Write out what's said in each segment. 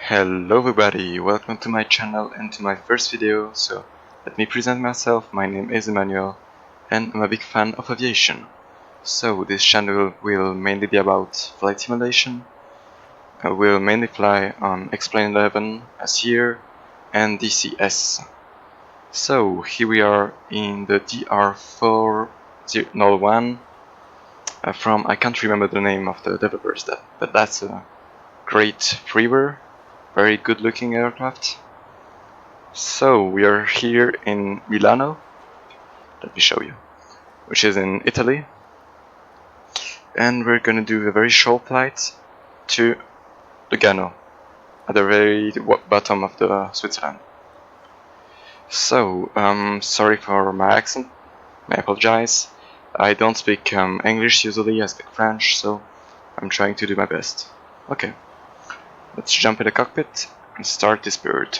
Hello everybody, welcome to my channel and to my first video. So let me present myself. My name is Emmanuel and I'm a big fan of aviation. So this channel will mainly be about flight simulation. I will mainly fly on XP11 as here and DCS. So here we are in the DR401 from, I can't remember the name of the developers, but that's a great freeware. Very good looking aircraft. So we are here in Milano, let me show you, which is in Italy, and we're gonna do a very short flight to Lugano, at the very bottom of the Switzerland. So, sorry for my accent, I apologize. I don't speak English usually, I speak French, so I'm trying to do my best. Okay, let's jump in the cockpit and start this bird.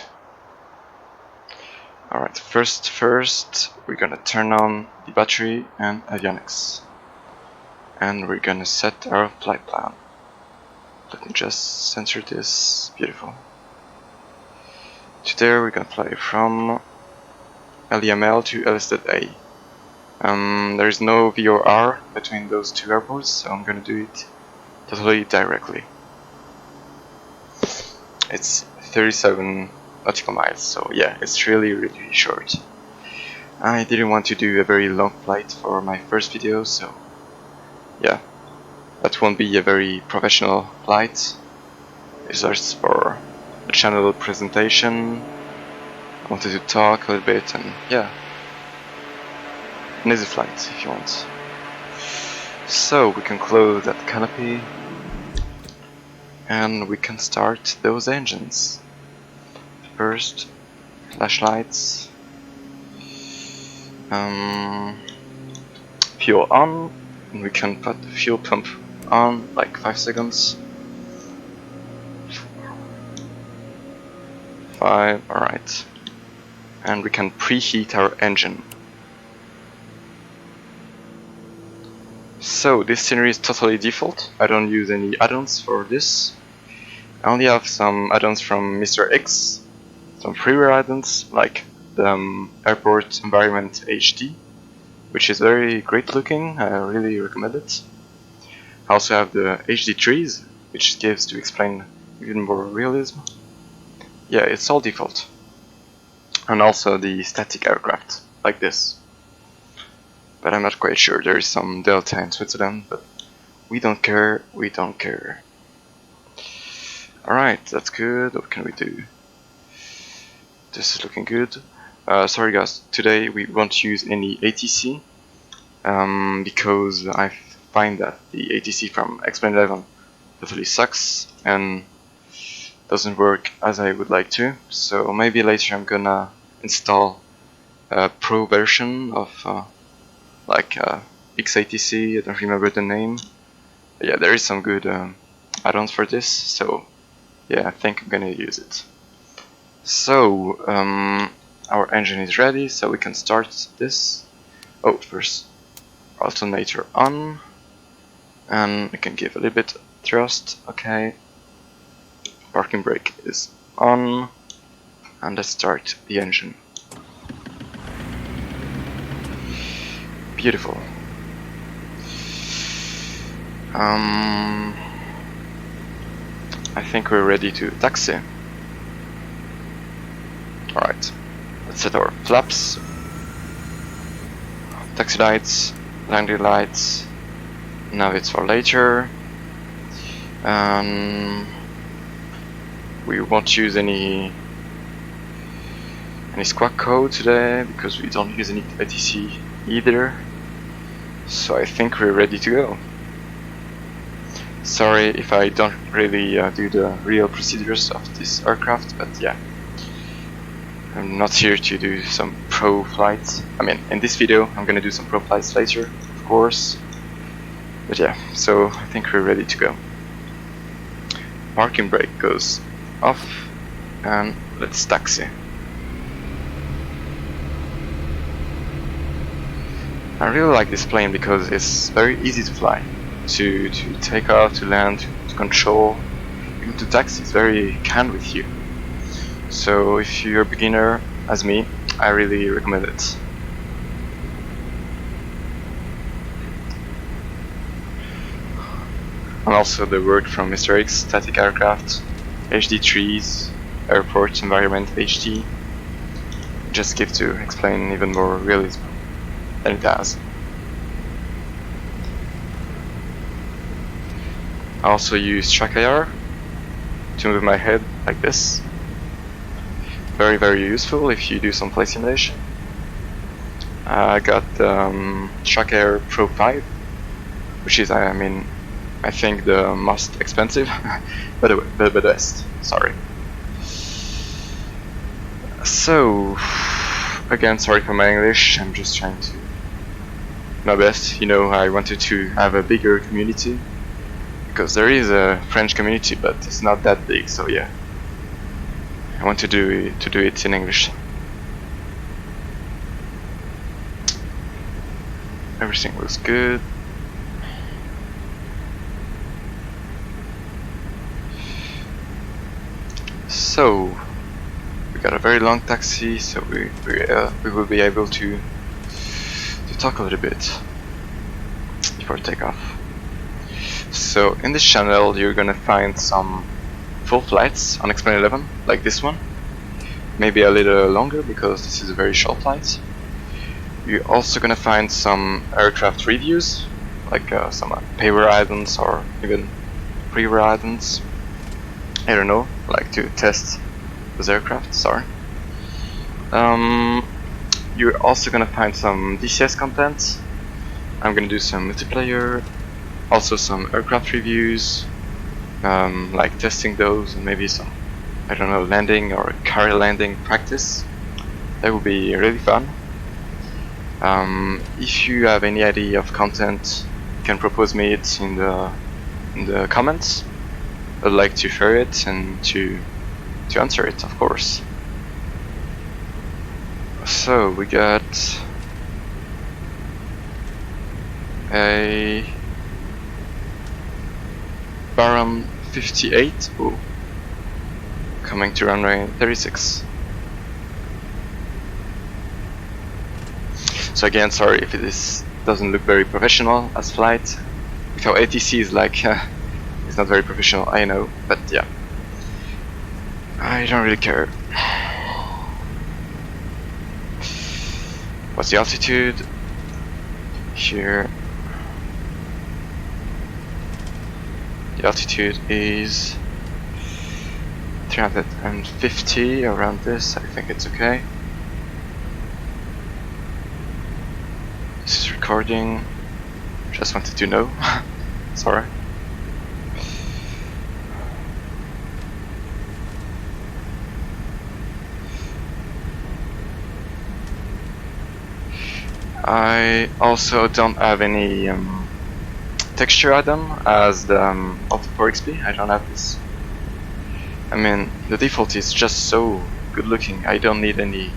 Alright, first we're gonna turn on the battery and avionics, and we're gonna set our flight plan. Let me just censor this. Beautiful. Today we're gonna fly from LIML to LSZA. There is no VOR between those two airports, so I'm gonna do it totally directly. It's 37 nautical miles, so yeah, it's really short. I didn't want to do a very long flight for my first video, so yeah, that won't be a very professional flight. It's just for a channel presentation. I wanted to talk a little bit, and yeah, an easy flight if you want. So we can close that canopy and we can start those engines. First, flashlights, fuel on, and we can put the fuel pump on like 5 seconds. 5, alright. And we can preheat our engine. So this scenery is totally default. I don't use any add-ons for this. I only have some add-ons from MisterX, some freeware add-ons like the Airport Environment HD, which is very great looking. I really recommend it. I also have the HD trees, which gives to explain even more realism. Yeah, it's all default. And also the static aircraft, like this. But I'm not quite sure, there is some delta in Switzerland, but we don't care, we don't care. Alright, that's good. What can we do? This is looking good. Sorry guys, today we won't use any ATC, because I find that the ATC from XP11 totally sucks and doesn't work as I would like to. So maybe later I'm gonna install a pro version of like XATC, I don't remember the name. But yeah, there is some good add-ons for this, so yeah, I think I'm gonna use it. So our engine is ready, so we can start this. Oh, first alternator on, and we can give a little bit thrust. Okay, parking brake is on, and let's start the engine. Beautiful. I think we're ready to taxi. Alright, let's set our flaps, taxi lights, landing lights. Now it's for later. We won't use any squawk code today because we don't use any ATC either. So I think we're ready to go. Sorry if I don't really do the real procedures of this aircraft, but yeah, I'm not here to do some pro flights. I mean, in this video I'm gonna do some pro flights later, of course. But yeah, so I think we're ready to go. Parking brake goes off, and let's taxi. I really like this plane because it's very easy to fly, to take off, to land, to control. You can taxi is very kind with you. So if you're a beginner as me, I really recommend it. And also the word from MisterX, static aircraft, HD trees, airport environment HD, just give to explain even more realism than it has. I also use track IR to move my head like this. Very, very useful if you do some flight simulation. I got Track IR Pro 5, which is, I think the most expensive, but the best. Sorry. So, again, sorry for my English. I'm just trying to do my best. You know, I wanted to have a bigger community because there is a French community, but it's not that big. So yeah, I want to do it in English. Everything looks good. So we got a very long taxi, so we will be able to talk a little bit before takeoff. So in this channel you're gonna find some full flights on XP11, like this one. Maybe a little longer because this is a very short flight. You're also gonna find some aircraft reviews, like some payware add-ons or even freeware add-ons. I don't know, like to test those aircraft, sorry. You're also gonna find some DCS content. I'm gonna do some multiplayer, also some aircraft reviews, like testing those and maybe some, I don't know, landing or carrier landing practice. That would be really fun. If you have any idea of content, you can propose me it in the comments. I'd like to share it and to answer it, of course. So we got a Baron 58 coming to runway 36. So again, sorry if this doesn't look very professional as flight. With our ATC is like it's not very professional, I know, but yeah, I don't really care. What's the altitude? Here. The altitude is 350, around this. I think it's okay. This is recording. Just wanted to know. Sorry. I also don't have any texture add-on as the Auto4XP. I don't have this. I mean, the default is just so good looking. I don't need any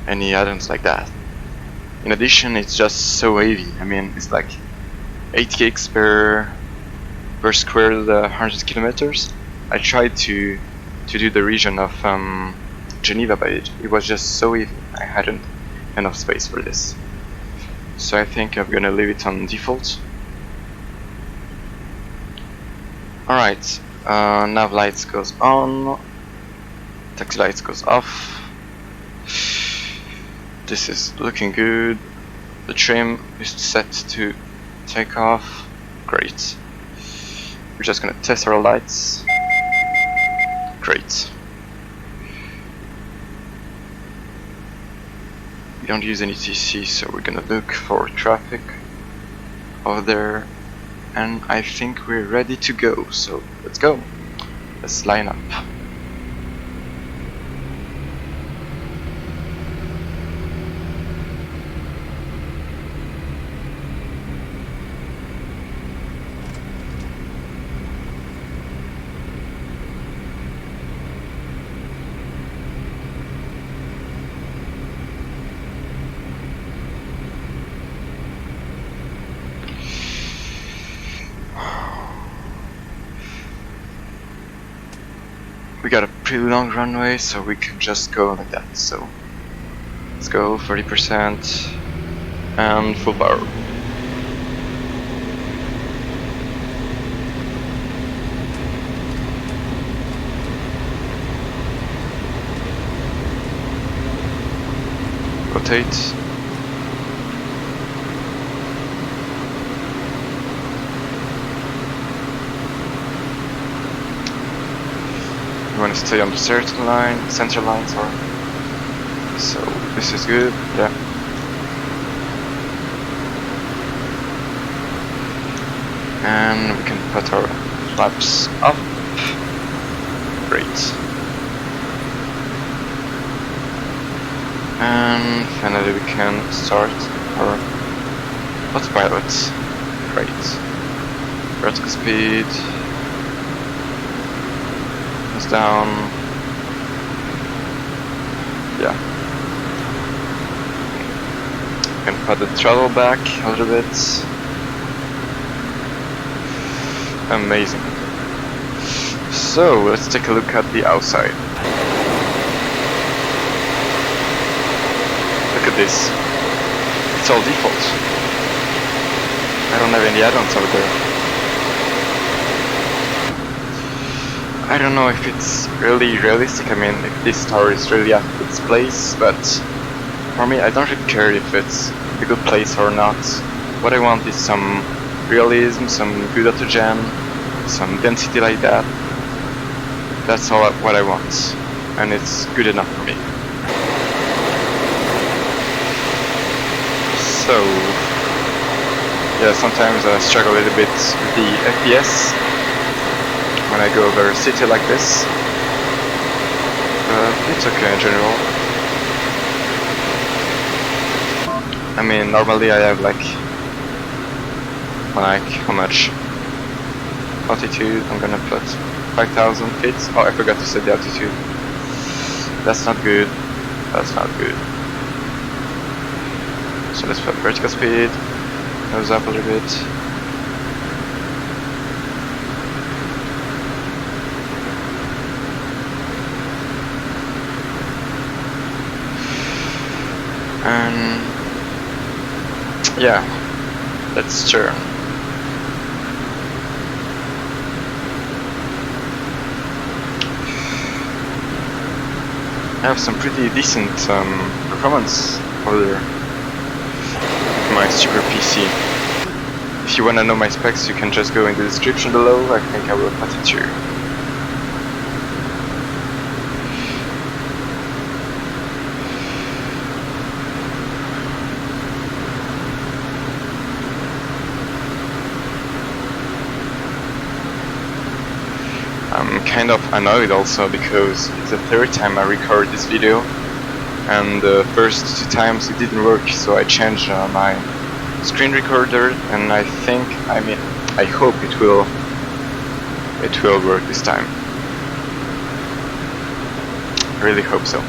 add-ons like that. In addition, it's just so heavy. I mean, it's like 8 gigs per squared 100 kilometers. I tried to do the region of Geneva, but it was just so heavy. I hadn't enough space for this. So I think I'm gonna leave it on default. Alright, nav lights goes on, taxi lights goes off. This is looking good. The trim is set to take off. Great. We're just gonna test our lights. Great. We don't use any TC, so we're gonna look for traffic over there, and I think we're ready to go, so let's go. Let's line up. we got a pretty long runway, so we can just go like that. So let's go 30% and full power. Rotate. You want to stay on the center line, sorry. So this is good, yeah. And we can put our flaps up. Great. And finally we can start our autopilot. Great. Vertical speed is down. Yeah. Can put the throttle back a little bit. Amazing. So let's take a look at the outside. Look at this. It's all default. I don't have any add-ons over there. I don't know if it's really realistic. I mean, if this tower is really at its place, but for me, I don't really care if it's a good place or not. What I want is some realism, some good auto-jam, some density like that. That's all what I want, and it's good enough for me. So, yeah, sometimes I struggle a little bit with the FPS when I go over a city like this, but it's okay in general. I mean, normally I have like how much altitude? I'm gonna put 5,000 feet. Oh, I forgot to set the altitude. That's not good. That's not good. So let's put vertical speed. Nose up a little bit. And yeah, let's turn. I have some pretty decent performance over there with my super PC. If you wanna know my specs, you can just go in the description below. I think I will put it here. I'm kind of annoyed also because it's the third time I record this video, and the first 2 times it didn't work, so I changed my screen recorder, and I hope it will work this time. I really hope so.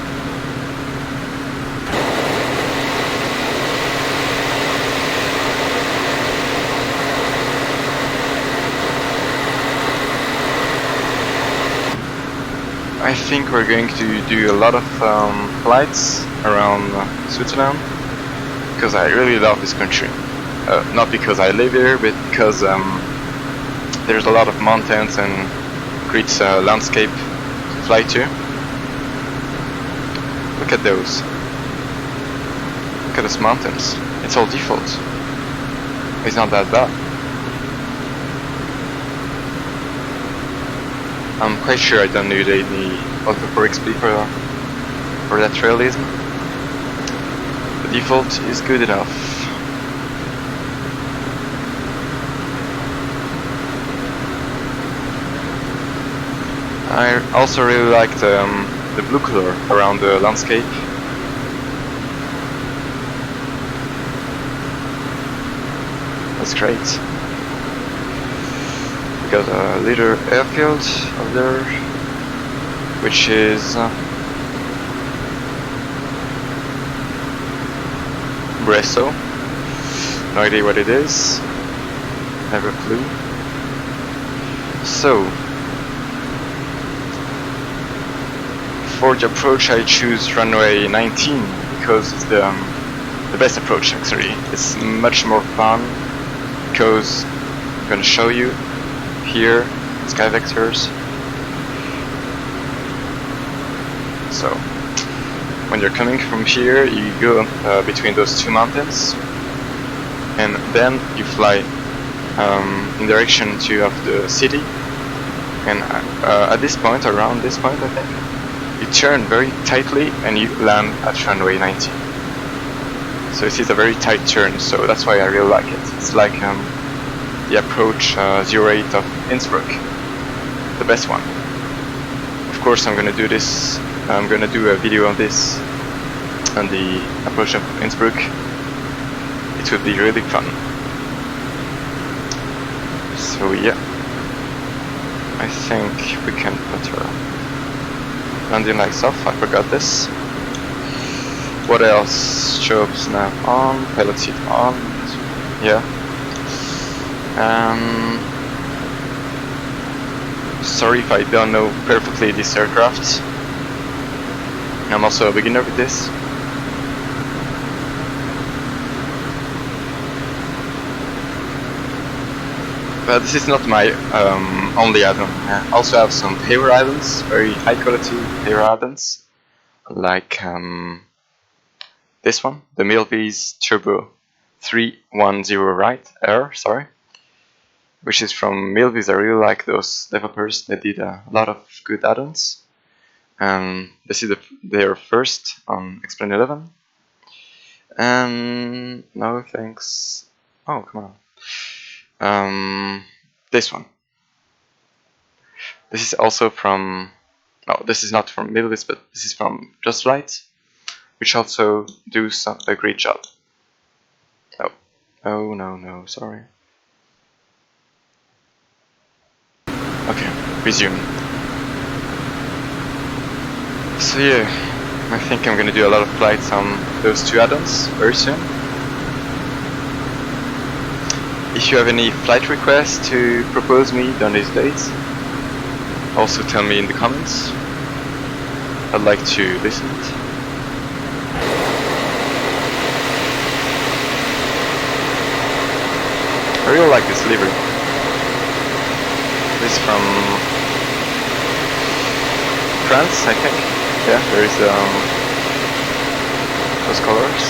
I think we're going to do a lot of flights around Switzerland, because I really love this country. Not because I live here, but because there's a lot of mountains and great landscape to fly to. Look at those. Look at those mountains. It's all default. It's not that bad. I'm quite sure I don't need any Ultra 4 XP for that realism. The default is good enough. I also really like the blue color around the landscape. That's great. We got a little airfield over there, which is Bresso. No idea what it is. Never a clue. So For the approach, I choose runway 19 because it's the best approach actually. It's much more fun because I'm gonna show you here sky vectors. So when you're coming from here, you go between those two mountains, and then you fly in direction of the city. And at this point, around this point, I think, you turn very tightly and you land at runway 19. So this is a very tight turn, so that's why I really like it. It's like the approach 08 of Innsbruck, the best one. Of course, I'm gonna do this. I'm gonna do a video on this, on the approach of Innsbruck. It would be really fun. So yeah, I think we can put our landing lights off. I forgot this. What else? Strobe snap on, pilot seat on. Yeah. Sorry if I don't know perfectly this aircraft. I'm also a beginner with this. But this is not my only add-on. I also have some payware add-ons, very high quality payware add-ons, like this one, the Milvi's Turbo 310 right air, sorry, which is from Milvi's. I really like those developers. They did a lot of good add-ons. This is their first on XP11. And no thanks. Oh, come on. This one. This is also from. No, this is not from Milvi's, but this is from Just Flight, which also do a great job. Oh no, sorry. Okay, resume. So yeah, I think I'm gonna do a lot of flights on those two add-ons very soon. If you have any flight requests to propose me on these dates, also tell me in the comments. I'd like to listen to it. I really like this livery. This is from France, I think. Yeah, there is those colors.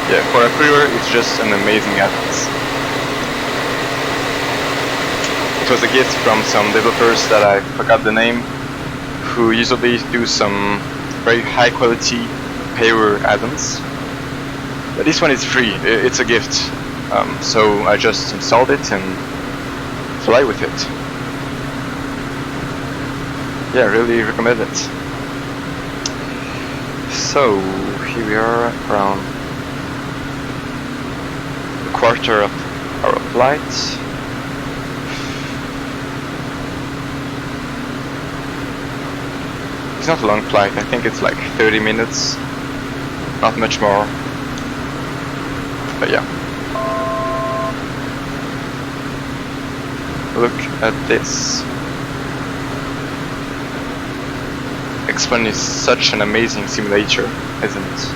Yeah, for a freeware, it's just an amazing add-on. It was a gift from some developers that I forgot the name, who usually do some very high quality payware add-ons. But this one is free, it's a gift. So I just installed it and fly with it. Yeah, really recommend it. So here we are around a quarter of our flight. It's not a long flight, I think it's like 30 minutes, not much more. But yeah. Look at this. X1 is such an amazing simulator, isn't it?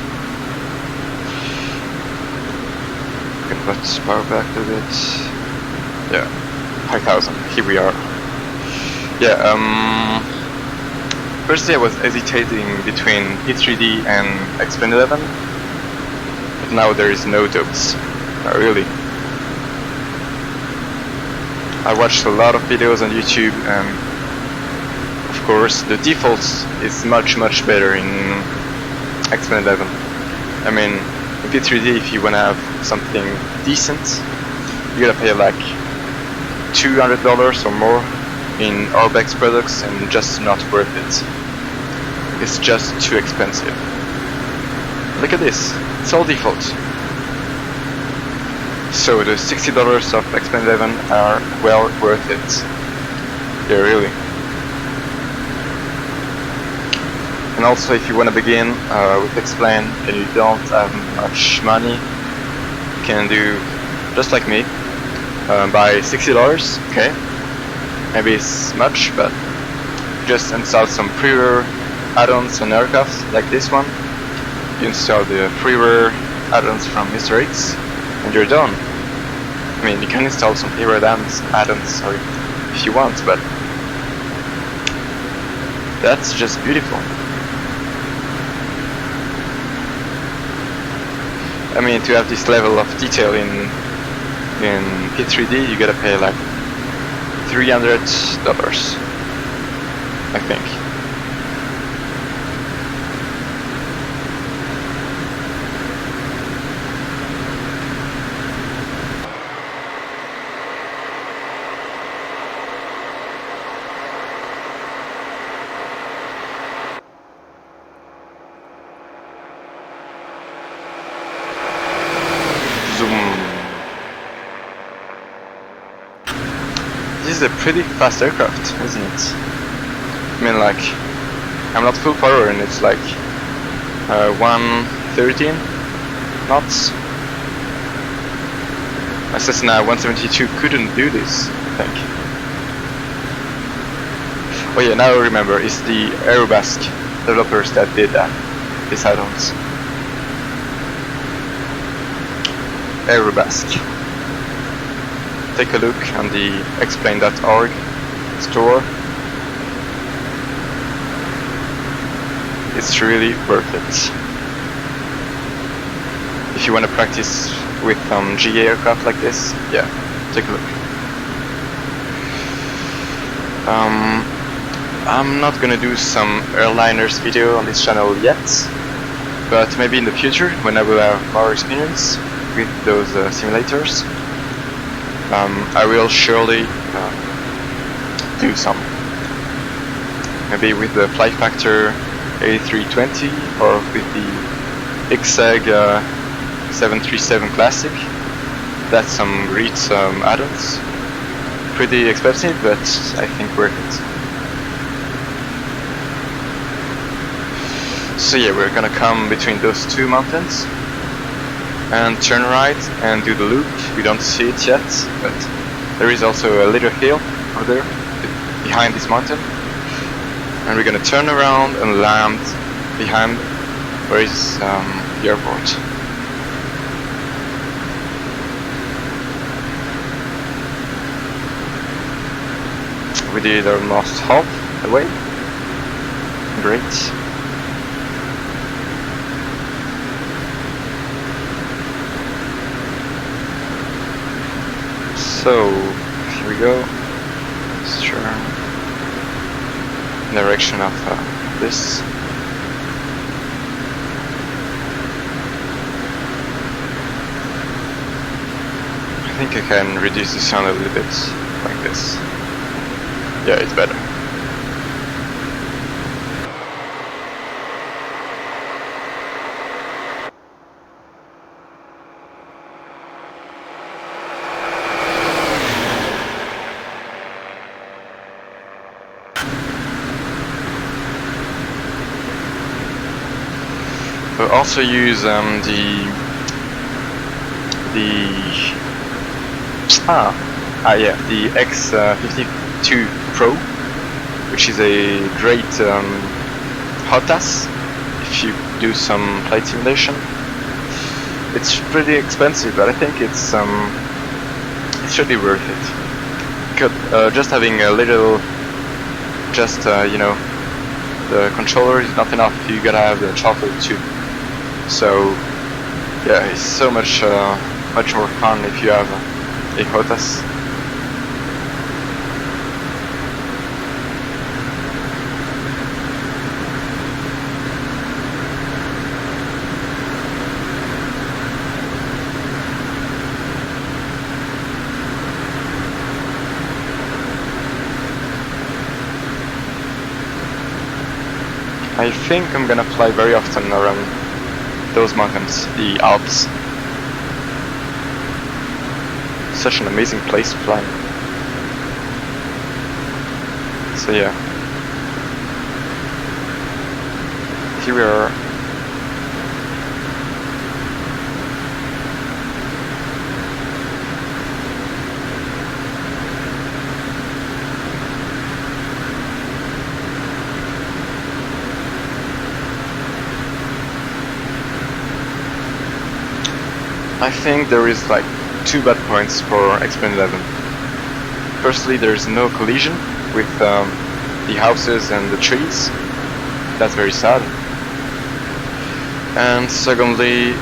Okay, let's power back a bit. Yeah, 5000. Here we are. Yeah. Firstly, I was hesitating between P3D and XP11, but now there is no doubts. Really. I watched a lot of videos on YouTube, and of course the default is much better in XP11. I mean, in P3D, if you wanna have something decent, you gotta pay like $200 or more in Aerobask products, and just not worth it. It's just too expensive. Look at this, it's all default. So the $60 of XP11 are well worth it. Yeah, really. And also, if you want to begin with XP11 and you don't have much money, you can do just like me, buy $60, okay? maybe it's much, but just install some freeware add-ons on aircraft like this one. You install the freeware add-ons from MisterX and you're done. I mean, you can install some freeware add-ons if you want, but that's just beautiful. I mean, to have this level of detail in P3D, you gotta pay like $300, I think. This is a pretty fast aircraft, isn't it? I mean, like, I'm not full power and it's like 113 knots. My Cessna 172 couldn't do this, I think. Oh yeah, now I remember, it's the Aerobask developers that did that, these add-ons. Aerobask. Take a look on the explain.org store. It's really worth it. If you want to practice with GA aircraft like this, yeah, take a look. I'm not gonna do some airliners video on this channel yet, but maybe in the future when I will have more experience with those simulators, I will surely do some. Maybe with the Flight Factor A320 or with the XG 737 Classic. That's some great add-ons. Pretty expensive, but I think worth it. So yeah, we're gonna come between those two mountains and turn right and do the loop. We don't see it yet, but there is also a little hill over there behind this mountain, and we're gonna turn around and land behind where is the airport. We did almost half the way. Great. So, here we go. Let's turn in the direction of this. I think I can reduce the sound a little bit, like this. Yeah, it's better. We'll also use the X52 Pro, which is a great HOTAS if you do some flight simulation. It's pretty expensive, but I think it should be worth it. Because just having a little, you know, the controller is not enough. You gotta have the throttle too. So yeah, it's so much more fun if you have a HOTAS. I think I'm gonna fly very often around those mountains, the Alps. Such an amazing place to fly. So yeah, here we are. I think there is like two bad points for XP11. Firstly, there is no collision with the houses and the trees. That's very sad. And secondly,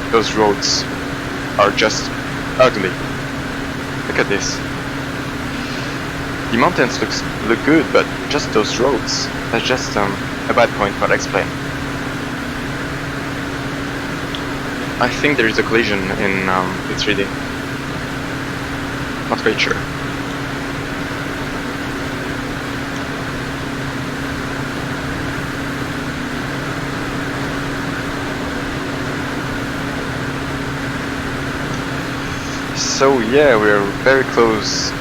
those roads are just ugly. Look at this. The mountains look good, but just those roads. That's just a bad point, but I'll explain. I think there is a collision in the 3D. Not quite sure. So yeah, we're very close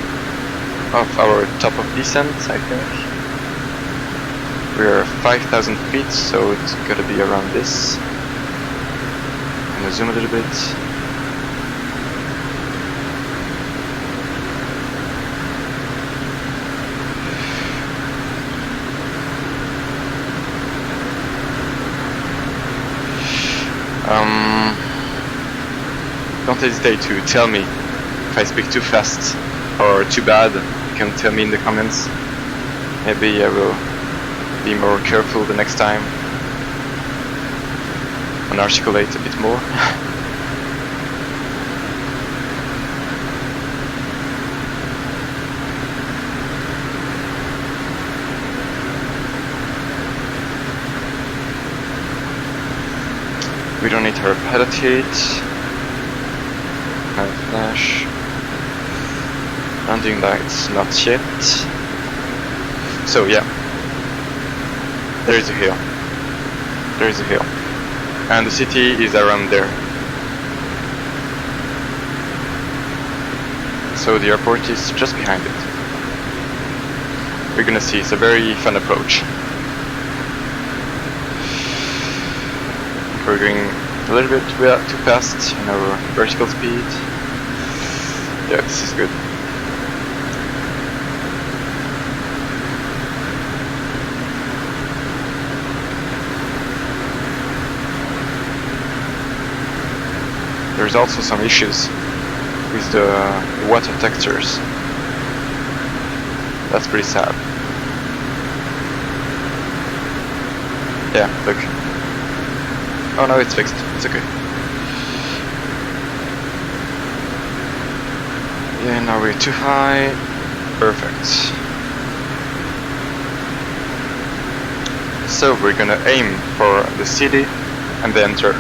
of our top of descent, I think. We're 5,000 feet, so it's gotta be around this. I'm gonna zoom a little bit. Don't hesitate to tell me if I speak too fast or too bad. You can tell me in the comments. Maybe I will be more careful the next time and articulate a bit more. We don't need her pedal heat. Flash. Landing lights, not yet. So yeah, there is a hill. There is a hill, and the city is around there. So the airport is just behind it. We're gonna see. It's a very fun approach. We're going a little bit too fast in our vertical speed. Yeah, this is good. There's also some issues with the water textures. That's pretty sad. Yeah, look. Oh no, it's fixed. It's okay. Yeah, now we're too high. Perfect. So we're gonna aim for the city and then turn.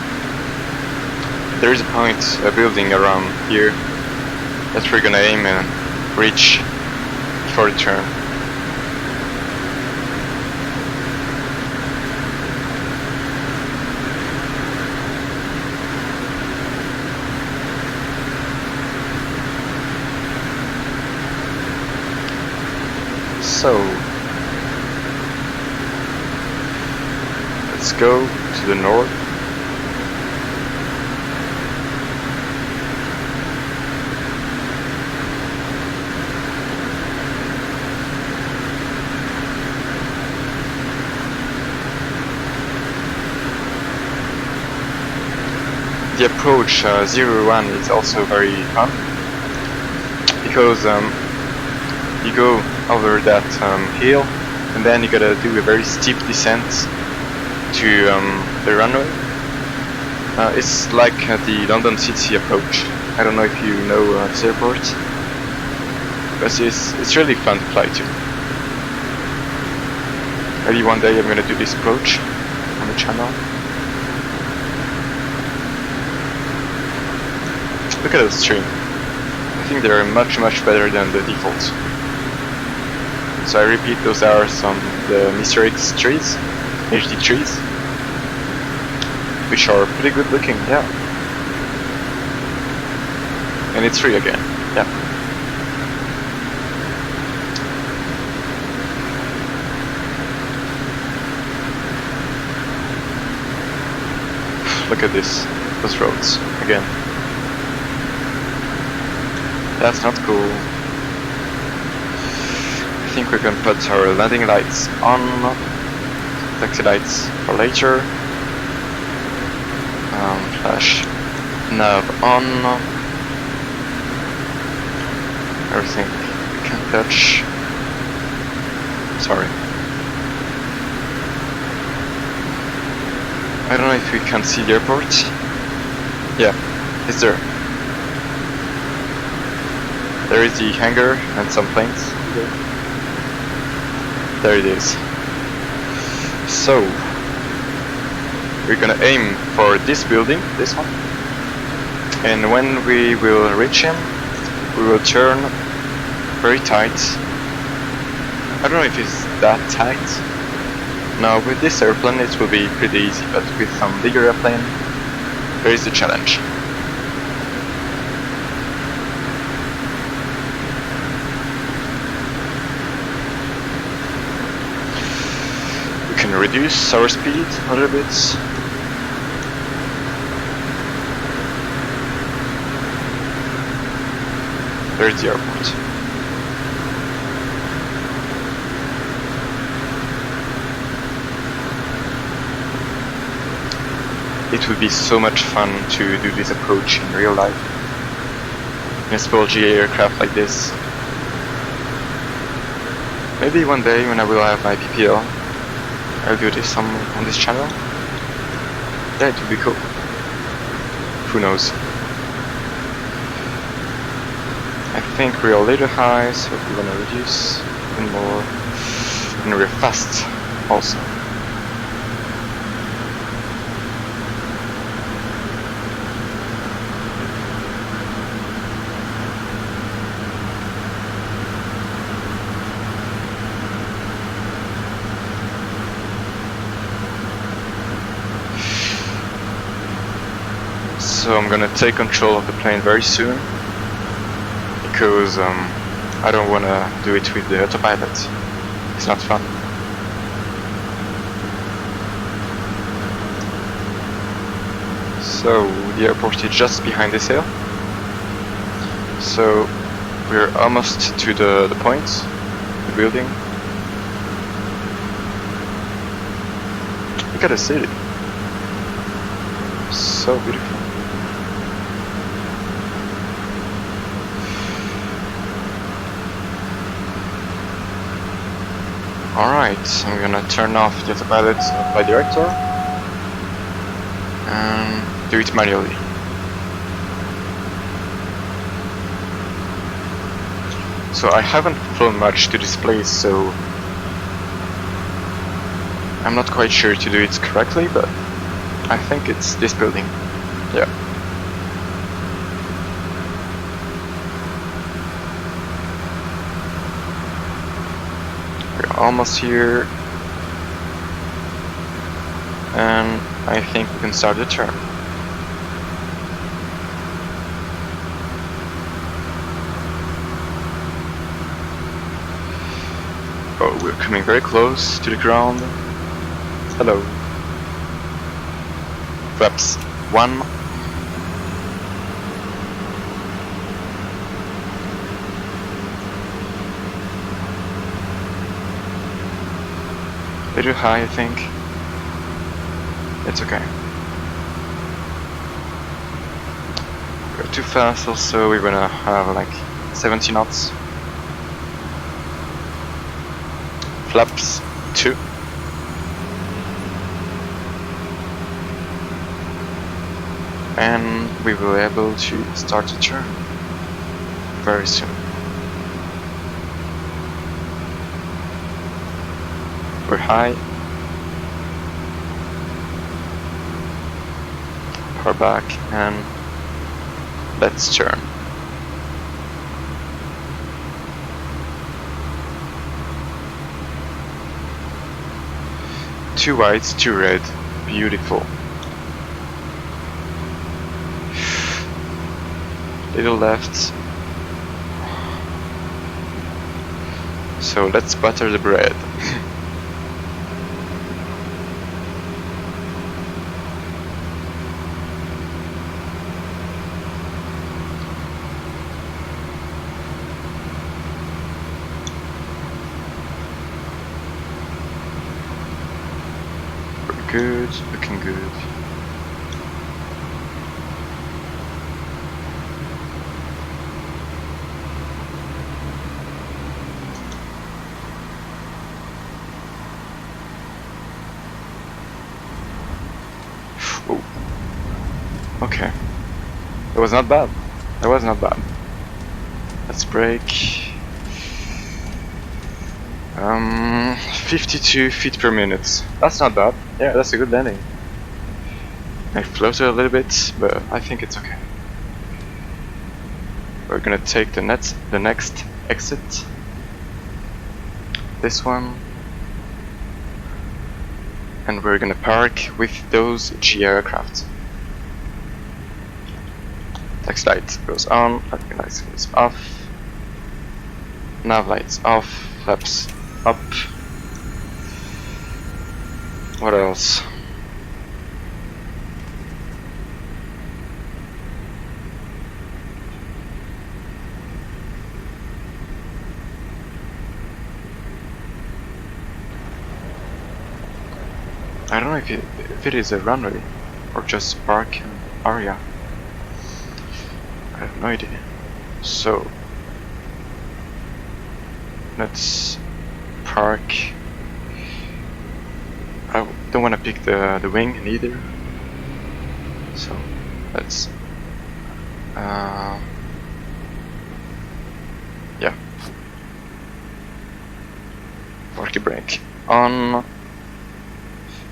There is a point, a building around here that we're gonna aim and reach before the turn. So, let's go to the north. The approach 01 is also very fun because you go over that hill and then you gotta do a very steep descent to the runway. It's like the London City approach. I don't know if you know this airport, but it's really fun to fly to. Maybe one day I'm gonna do this approach on the channel. Look at those trees. I think they're much better than the default. So I repeat, those are some of the MisterX trees, HD trees, which are pretty good looking, yeah. And it's free again, yeah. Look at this, those roads, again. That's not cool. I think we're gonna put our landing lights on, taxi lights for later. Flash. Nav on. Everything we can touch. Sorry. I don't know if we can see the airport. Yeah, it's there. There is the hangar and some planes. There it is. So, we're gonna aim for this building, this one. And when we will reach him, we will turn very tight. I don't know if it's that tight. Now with this airplane it will be pretty easy, but with some bigger airplane there is a challenge. We can reduce our speed a little bit. There's the airport. It would be so much fun to do this approach in real life. In a small GA aircraft like this. Maybe one day when I will have my PPL, I'll do this on this channel. Yeah, it would be cool. Who knows? I think we're a little high, so we're gonna reduce even more. And we're fast also. So I'm gonna take control of the plane very soon, because I don't wanna do it with the autopilot. It's not fun. So the airport is just behind this hill. So we're almost to the point, the building. Look at the city. So beautiful. Alright, I'm gonna turn off the autopilot by director and do it manually. So I haven't flown much to this place, so I'm not quite sure to do it correctly, but I think it's this building. Yeah. We're almost here. And I think we can start the turn. Oh, we're coming very close to the ground. Hello. Flaps 1. Little high, I think. It's okay. We're too fast also, we're gonna have like 70 knots. Flaps 2. And we will be able to start the turn very soon. We're high. Power back and let's turn. Two whites, two red. Beautiful. Little left. So let's butter the bread. Good, looking good. Okay. It was not bad. That was not bad. Let's break. 52 feet per minute. That's not bad. Yeah, that's a good landing. I floated a little bit, but I think it's okay. We're gonna take the next exit. This one. And we're gonna park with those G aircraft. Taxi light goes on, landing lights goes off. Nav lights off, flaps up. What else? I don't know if it is a runway or just a park area. I have no idea. So let's park. I don't want to pick the wing neither. So let's yeah. Party brake on.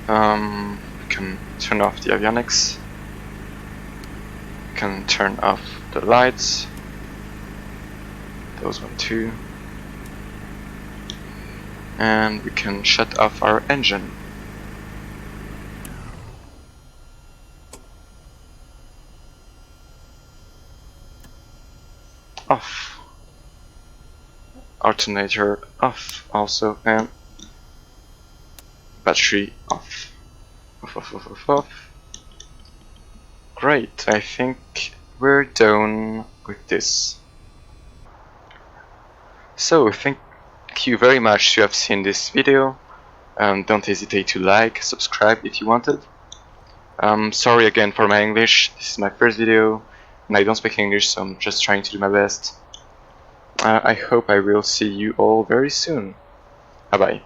We can turn off the avionics. We can turn off the lights. Those one too. And we can shut off our engine. Off. Alternator off also, and battery off. Off. Great, I think we're done with this. So, thank you very much to have seen this video. Don't hesitate to like, subscribe if you wanted. Sorry again for my English, this is my first video, and I don't speak English, so I'm just trying to do my best. I hope I will see you all very soon. Bye bye.